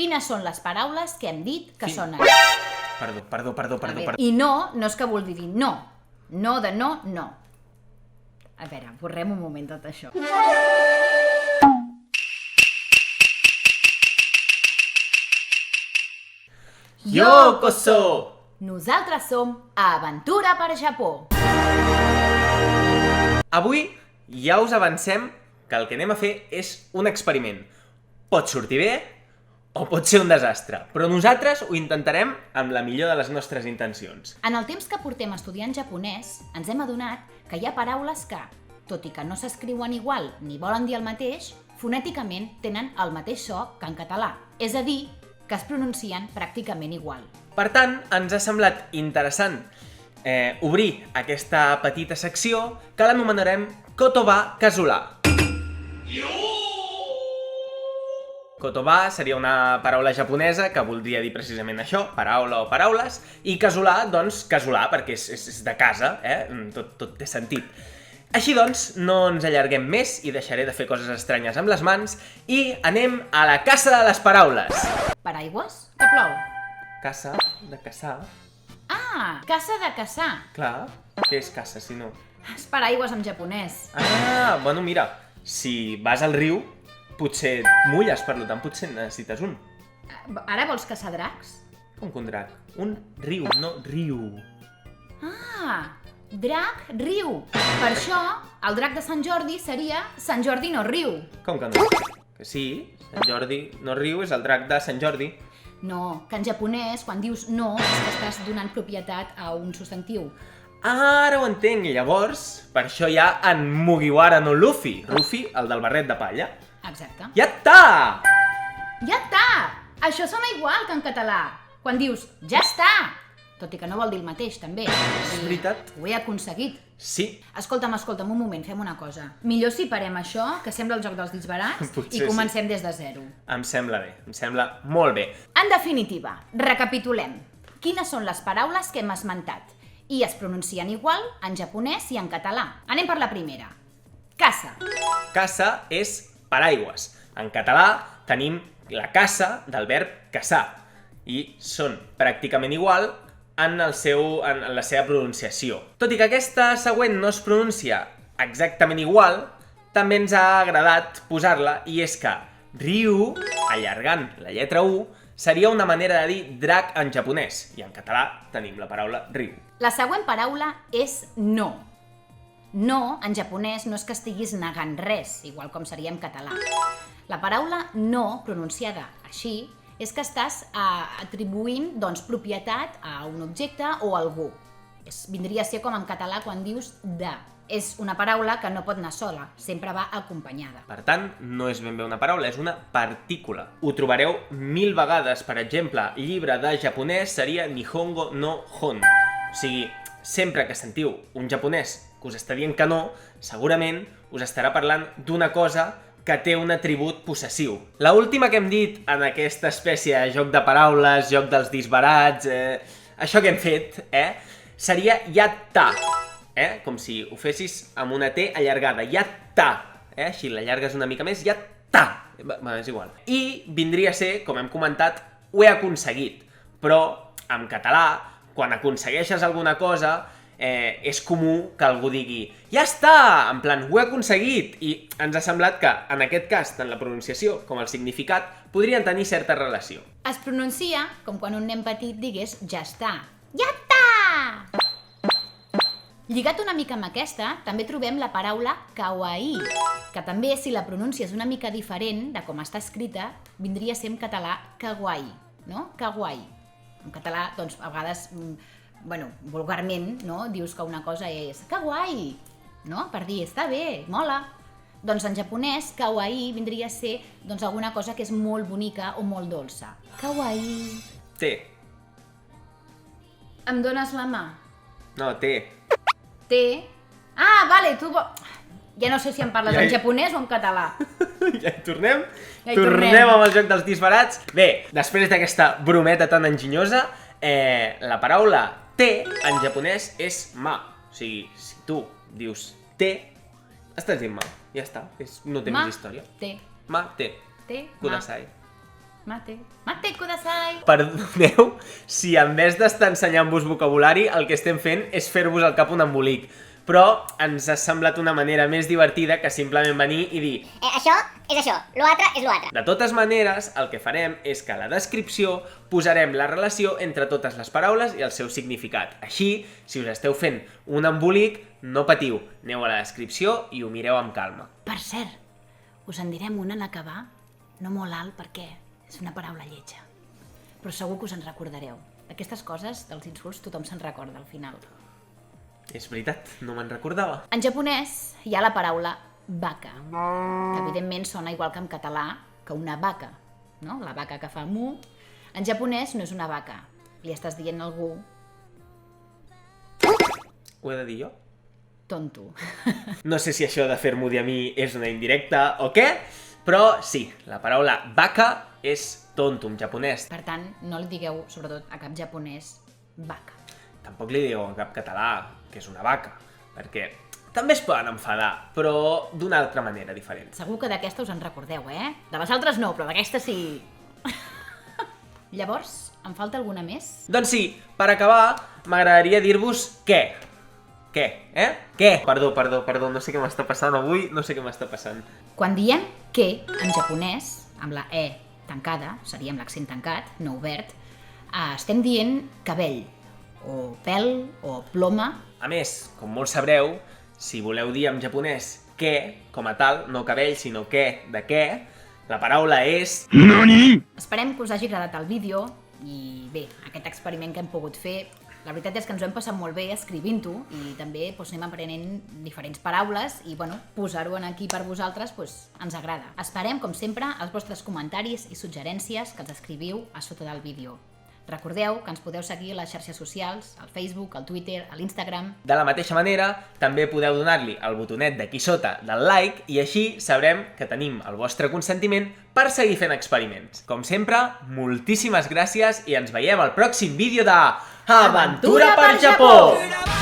Quines són les paraules que hem dit que són... Perdó. I no és que vulgui dir no. No de no, no. A veure, borrem un moment tot això. Yokoso! Nosaltres som a Aventura per Japó. Avui ja us avancem que el que anem a fer és un experiment. Pot sortir bé o pot ser un desastre, però nosaltres ho intentarem amb la millor de les nostres intencions. En el temps que portem estudiant japonès, ens hem adonat que hi ha paraules que, tot i que no s'escriuen igual ni volen dir el mateix, fonèticament tenen el mateix so que en català, és a dir, que es pronuncien pràcticament igual. Per tant, ens ha semblat interessant obrir aquesta petita secció que l'anomenarem Kotoba Casolà. Kotoba seria una paraula japonesa que voldria dir precisament això, paraula o paraules, i casolà, doncs, casolà, perquè és de casa, tot té sentit. Així doncs, no ens allarguem més i deixaré de fer coses estranyes amb les mans i anem a la caça de les paraules. Paraigües? Que plou? Caça, de caçar. Ah, caça de caçar. Clar, què és caça, si no? És paraigües en japonès. Ah, bueno, mira, si vas al riu, potser et mulles, per tant, potser necessites un. Ara vols caçar dracs? Com que un drac? Un riu, no riu. Ah, drac, riu. Per això, el drac de Sant Jordi seria Sant Jordi no riu. Com que no? Que sí, Sant Jordi no riu és el drac de Sant Jordi. No, que en japonès, quan dius no, és que estàs donant propietat a un substantiu. Ara ho entenc, i llavors, per això hi ha en Mugiwara no Luffy. Luffy, el del barret de palla. Exacte. Ja està! Ja està! Això sona igual que en català. Quan dius, ja està! Tot i que no vol dir el mateix, també. És veritat. Ho he aconseguit. Sí. Escolta'm, un moment, fem una cosa. Millor si parem això, que sembla el joc dels dits barats, Potser i comencem des de zero. Em sembla bé, em sembla molt bé. En definitiva, recapitulem. Quines són les paraules que hem esmentat? I es pronuncien igual en japonès i en català. Anem per la primera. Caça. Caça és paraigües. En català tenim la caça del verb caçar. I són pràcticament igual en la seva pronunciació. Tot i que aquesta següent no es pronuncia exactament igual, també ens ha agradat posar-la, i és que riu, allargant la lletra U, seria una manera de dir drac en japonès, i en català tenim la paraula riu. La següent paraula és no. No, en japonès, no és que estiguis negant res, igual com seria en català. La paraula no, pronunciada així, és que estàs atribuint propietat a un objecte o a algú. Vindria a ser com en català quan dius de. És una paraula que no pot anar sola, sempre va acompanyada. Per tant, no és ben bé una paraula, és una partícula. Ho trobareu 1000 vegades, per exemple, llibre de japonès seria Nihongo no Hon. O sigui, sempre que sentiu un japonès que us està dient que no, segurament us estarà parlant d'una cosa que té un atribut possessiu. La última que hem dit en aquesta espècie de joc de paraules, joc dels disbarats, això que hem fet, seria yatta, com si ho fessis amb una T allargada, yatta, així l'allargues una mica més, yatta, és igual. I vindria a ser, com hem comentat, ho he aconseguit, però en català, quan aconsegueixes alguna cosa, és comú que algú digui ja està, en plan, ho he aconseguit, i ens ha semblat que, en aquest cas, tant la pronunciació com el significat podrien tenir certa relació. Es pronuncia com quan un nen petit digués ja està. Ja està! Lligat una mica amb aquesta, també trobem la paraula kawaii, que també, si la pronúncies una mica diferent de com està escrita, vindria a ser en català kawaii, no? Kawaii. En català, doncs, a vegades vulgarment, no? Dius que una cosa és kawaii, no? Per dir, està bé, mola. Doncs en japonès, kawaii vindria a ser alguna cosa que és molt bonica o molt dolça. Kawaii. Té. Em dones la mà? No, té. Té. Ah, vale, tu... Ja no sé si em parles en japonès o en català. Ja hi tornem? Tornem amb el joc dels disbarats. Bé, després d'aquesta brometa tan enginyosa, la paraula té en japonès és ma. O sigui, si tu dius té, estàs dient ma. Ja està, no té més història. Té. Ma, té. Té, ma. Kudasai. Mate kudasai. Perdoneu si en vez d'estar ensenyant-vos vocabulari el que estem fent és fer-vos al cap un embolic, però ens ha semblat una manera més divertida que simplement venir i dir Això és això, l'altre és l'altre. de totes maneres, el que farem és que a la descripció posarem la relació entre totes les paraules i el seu significat. Així, si us esteu fent un embolic, no patiu, aneu a la descripció i ho mireu amb calma. Per cert, us en direm una en acabar, no molt alt perquè és una paraula lletja. Però segur que us en recordareu. D'aquestes coses, dels insults, tothom se'n recorda al final. És veritat, no me'n recordava. En japonès hi ha la paraula vaca, que evidentment sona igual que en català que una vaca, no? La vaca que fa mu. En japonès no és una vaca. Li estàs dient a algú Ho he de dir jo? tonto. No sé si això de fer-m'ho dir a mi és una indirecta o què, però sí, la paraula vaca és tonto en japonès. Per tant, no li digueu, sobretot a cap japonès, vaca. Tampoc li digueu a cap català que és una vaca, perquè també es poden enfadar, però d'una altra manera diferent. Segur que d'aquesta us en recordeu, eh? De les altres no, però d'aquesta sí. Llavors, em falta alguna més? Doncs sí, per acabar, m'agradaria dir-vos què. Què, eh? Què? Perdó, no sé què m'està passant avui, no sé què m'està passant. Quan diem que, en japonès, amb la E tancada, seria amb l'accent tancat, no obert, estem dient cabell, o pèl, o ploma. A més, com molts sabreu, si voleu dir en japonès què, com a tal, no cabell, sinó què, de què, la paraula és... Esperem que us hagi agradat el vídeo i bé, aquest experiment que hem pogut fer, la veritat és que ens ho hem passat molt bé escrivint-ho i també anem aprenent diferents paraules i posar-ho aquí per vosaltres ens agrada. Esperem, com sempre, els vostres comentaris i suggerències que els escriviu a sota del vídeo. Recordeu que ens podeu seguir a les xarxes socials, al Facebook, al Twitter, a l'Instagram. De la mateixa manera, també podeu donar-li el botonet d'aquí sota del like i així sabrem que tenim el vostre consentiment per seguir fent experiments. Com sempre, moltíssimes gràcies i ens veiem al pròxim vídeo de Aventura per Japó!